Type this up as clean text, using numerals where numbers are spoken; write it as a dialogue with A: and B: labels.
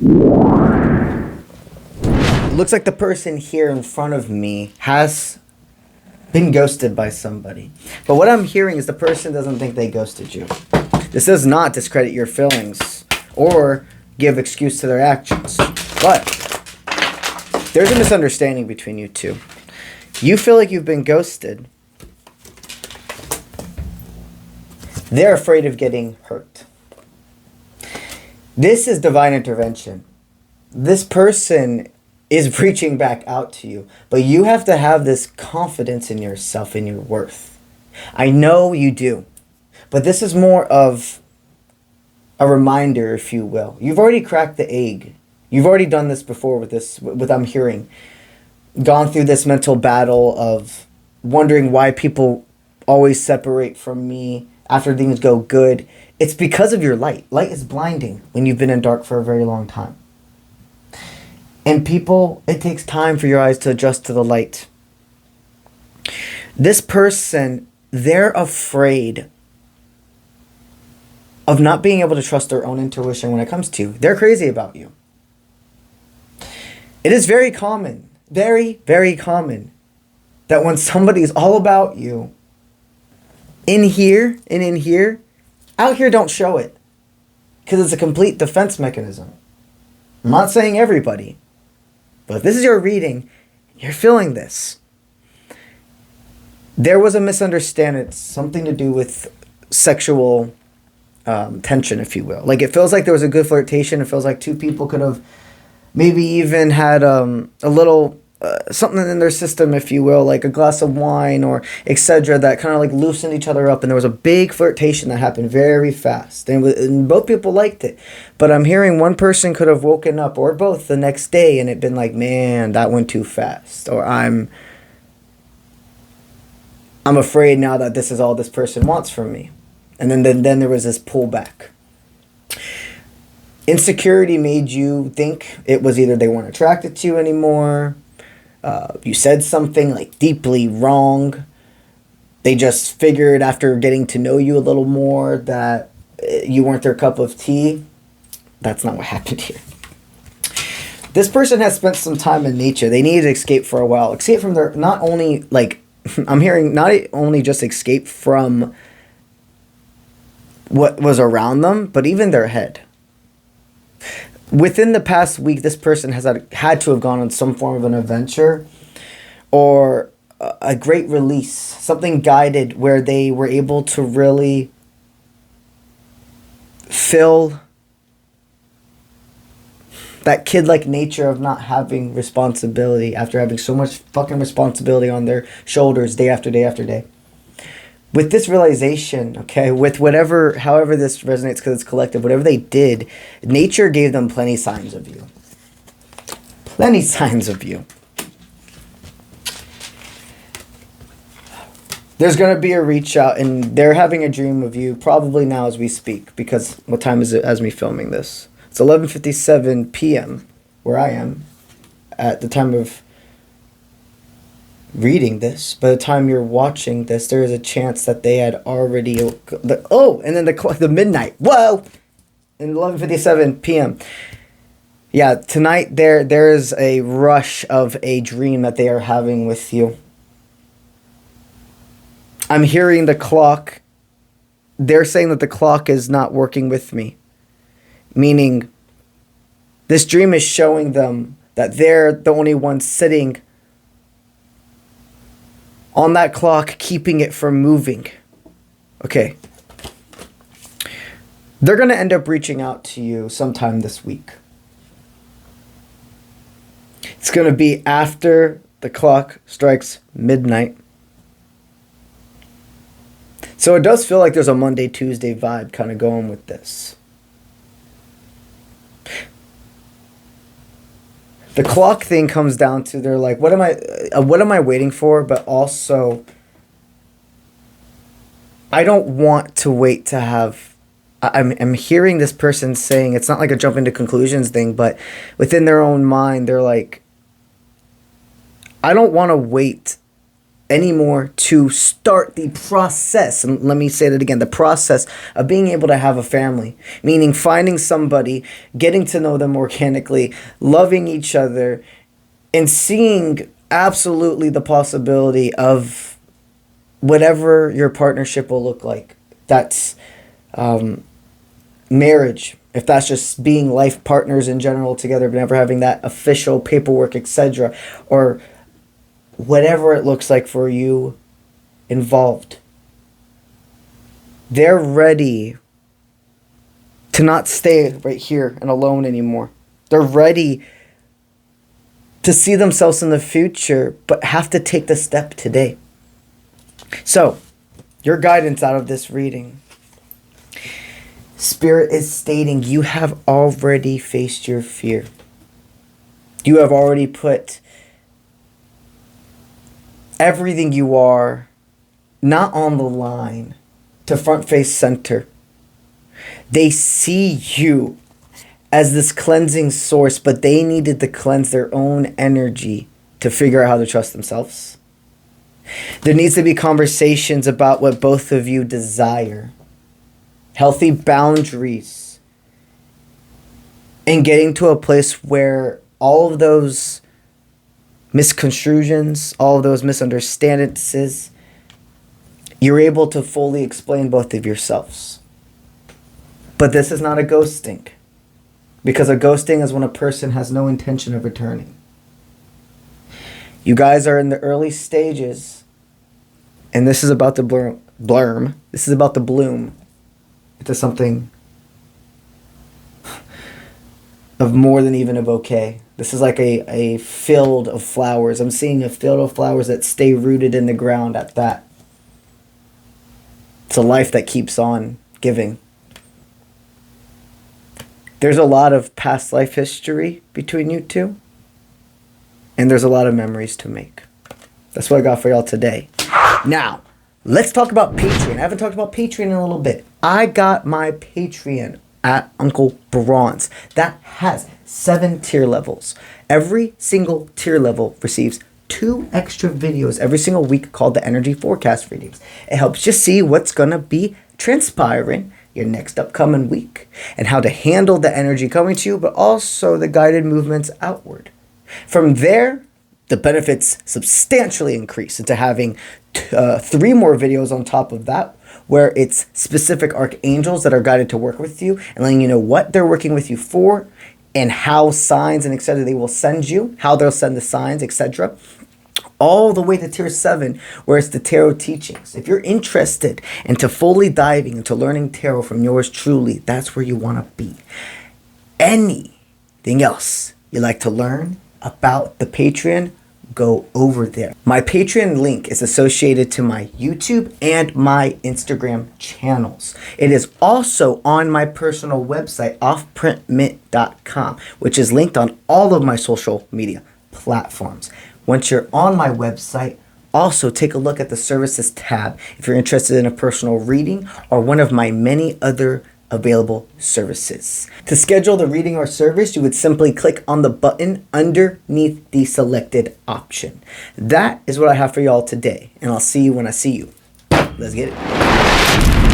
A: It looks like the person here in front of me has been ghosted by somebody. But what I'm hearing is the person doesn't think they ghosted you. This does not discredit your feelings or give excuse to their actions. But there's a misunderstanding between you two. You feel like you've been ghosted. They're afraid of getting hurt. This is divine intervention. This person is reaching back out to you, but you have to have this confidence in yourself and your worth. I know you do, but this is more of a reminder, if you will. You've already cracked the egg. You've already done this before with this, with I'm hearing. Gone through this mental battle of wondering why people always separate from me after things go good. It's because of your light. Light is blinding when you've been in dark for a very long time. And people, it takes time for your eyes to adjust to the light. This person, they're afraid of not being able to trust their own intuition when it comes to you. They're crazy about you. It is very common, very, very common, that when somebody's all about you, in here and in here, out here don't show it. Because it's a complete defense mechanism. I'm not saying everybody. But if this is your reading, you're feeling this. There was a misunderstanding, something to do with sexual tension, if you will. Like, it feels like there was a good flirtation. It feels like two people could have maybe even had a little something in their system, if you will, like a glass of wine or etc. that kind of like loosened each other up. And there was a big flirtation that happened very fast. And both people liked it. But I'm hearing one person could have woken up, or both, the next day and it been like, man, that went too fast. Or I'm afraid now that this is all this person wants from me. And then there was this pullback. Insecurity made you think it was either they weren't attracted to you anymore. You said something like deeply wrong. They just figured after getting to know you a little more that you weren't their cup of tea. That's not what happened here. This person has spent some time in nature. They needed to escape for a while. Escape from their, not only like, I'm hearing not only just escape from what was around them, but even their head. Within the past week, this person has had to have gone on some form of an adventure or a great release, something guided where they were able to really feel that kid-like nature of not having responsibility after having so much fucking responsibility on their shoulders day after day after day. With this realization, okay, with whatever, however this resonates because it's collective, whatever they did, nature gave them plenty signs of you. Plenty signs of you. There's going to be a reach out, and they're having a dream of you probably now as we speak, because what time is it as me filming this? It's 11:57 p.m. where I am at the time of reading this. By the time you're watching this, there is a chance that they had already and then the midnight, whoa, and 11:57 p.m. Yeah, tonight there is a rush of a dream that they are having with you. I'm hearing the clock. They're saying that the clock is not working with me, meaning this dream is showing them that they're the only ones sitting on that clock, keeping it from moving. Okay. They're going to end up reaching out to you sometime this week. It's going to be after the clock strikes midnight. So it does feel like there's a Monday, Tuesday vibe kind of going with this. The clock thing comes down to they're like, what am I waiting for? But also, I don't want to wait to have. I'm hearing this person saying it's not like a jump into conclusions thing, but within their own mind, they're like, I don't want to wait anymore to start the process. And let me say that again, the process of being able to have a family, meaning finding somebody, getting to know them organically, loving each other, and seeing absolutely the possibility of whatever your partnership will look like. That's marriage, if that's just being life partners in general together, but never having that official paperwork, etc., or whatever it looks like for you involved. They're ready to not stay right here and alone anymore. They're ready to see themselves in the future, but have to take the step today. So, your guidance out of this reading. Spirit is stating you have already faced your fear. You have already put everything you are not on the line to front face center. They see you as this cleansing source, but they needed to cleanse their own energy to figure out how to trust themselves. There needs to be conversations about what both of you desire. Healthy boundaries. And getting to a place where all of those misconstrusions, all of those misunderstandings, you're able to fully explain both of yourselves. But this is not a ghosting. Because a ghosting is when a person has no intention of returning. You guys are in the early stages. And this is about to blurm. This is about to bloom into something of more than even a bouquet. This is like a field of flowers. I'm seeing a field of flowers that stay rooted in the ground at that. It's a life that keeps on giving. There's a lot of past life history between you two. And there's a lot of memories to make. That's what I got for y'all today. Now, let's talk about Patreon. I haven't talked about Patreon in a little bit. I got my Patreon at Uncle Bronze. That has 7 tier levels. Every single tier level receives 2 extra videos every single week called the Energy Forecast Readings. It helps you see what's going to be transpiring your next upcoming week and how to handle the energy coming to you, but also the guided movements outward. From there, the benefits substantially increase into having 3 more videos on top of that, where it's specific archangels that are guided to work with you and letting you know what they're working with you for and how signs and etc. they will send you, how they'll send the signs, etc. All the way to tier 7, where it's the tarot teachings. If you're interested into fully diving into learning tarot from yours truly, that's where you want to be. Anything else you'd like to learn about the Patreon, go over there. My Patreon link is associated to my YouTube and my Instagram channels. It is also on my personal website, offprintmint.com, which is linked on all of my social media platforms. Once you're on my website, also take a look at the services tab if you're interested in a personal reading or one of my many other available services. To schedule the reading or service, you would simply click on the button underneath the selected option. That is what I have for y'all today, and I'll see you when I see you. Let's get it.